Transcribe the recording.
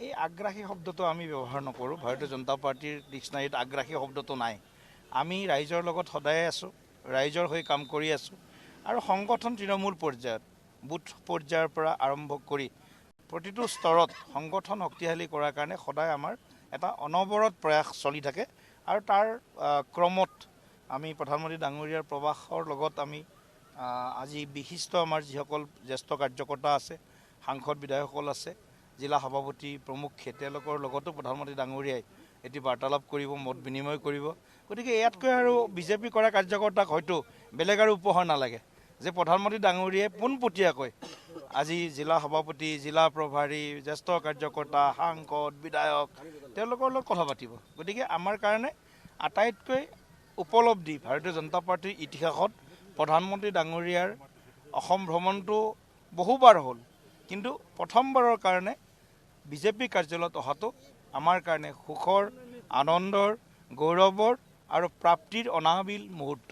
এই আগ্ৰাসী শব্দটো আমি ব্যৱহাৰ নকৰোঁ। ভাৰতীয় জনতা পাৰ্টিৰ ডিক্সনাৰীত আগ্ৰাসী শব্দটো নাই। আমি ৰাইজৰ লগত সদায়ে আছোঁ, ৰাইজৰ হৈ কাম কৰি আছোঁ আৰু সংগঠন তৃণমূল পৰ্যায়ত বুথ পৰ্যায়ৰ পৰা আৰম্ভ কৰি প্ৰতিটো স্তৰত সংগঠন শক্তিশালী কৰাৰ কাৰণে সদায় আমাৰ এটা অনবৰত প্ৰয়াস চলি থাকে আৰু তাৰ ক্ৰমত আমি প্ৰধানমন্ত্ৰী ডাঙৰীয়াৰ প্ৰৱাসৰ লগত আমি আজি বিশিষ্ট আমাৰ যিসকল জ্যেষ্ঠ কাৰ্যকৰ্তা আছে, সাংসদ বিধায়কসকল আছে, জিলা সভাপতি প্ৰমুখ্যে তেওঁলোকৰ লগতো প্ৰধানমন্ত্ৰী ডাঙৰীয়াই এটি বাৰ্তালাপ কৰিব, মত বিনিময় কৰিব। গতিকে ইয়াতকৈ আৰু বিজেপি কৰা কাৰ্যকৰ্তাক হয়তো বেলেগ আৰু উপহাৰ নালাগে যে প্ৰধানমন্ত্ৰী ডাঙৰীয়াই পোনপটীয়াকৈ আজি জিলা সভাপতি, জিলা প্ৰভাৰী, জ্যেষ্ঠ কাৰ্যকৰ্তা, সাংসদ, বিধায়ক তেওঁলোকৰ লগত কথা পাতিব। গতিকে আমাৰ কাৰণে আটাইতকৈ উপলব্ধি ভাৰতীয় জনতা পাৰ্টিৰ ইতিহাসত প্ৰধানমন্ত্ৰী ডাঙৰীয়াৰ অসম ভ্ৰমণটো বহুবাৰ হ'ল, কিন্তু প্ৰথমবাৰৰ কাৰণে বিজেপি কাৰ্যালয়ত অহাটো আমাৰ কাৰণে সুখৰ, আনন্দৰ, গৌৰৱৰ আৰু প্ৰাপ্তিৰ অনাবিল মুহূৰ্ত।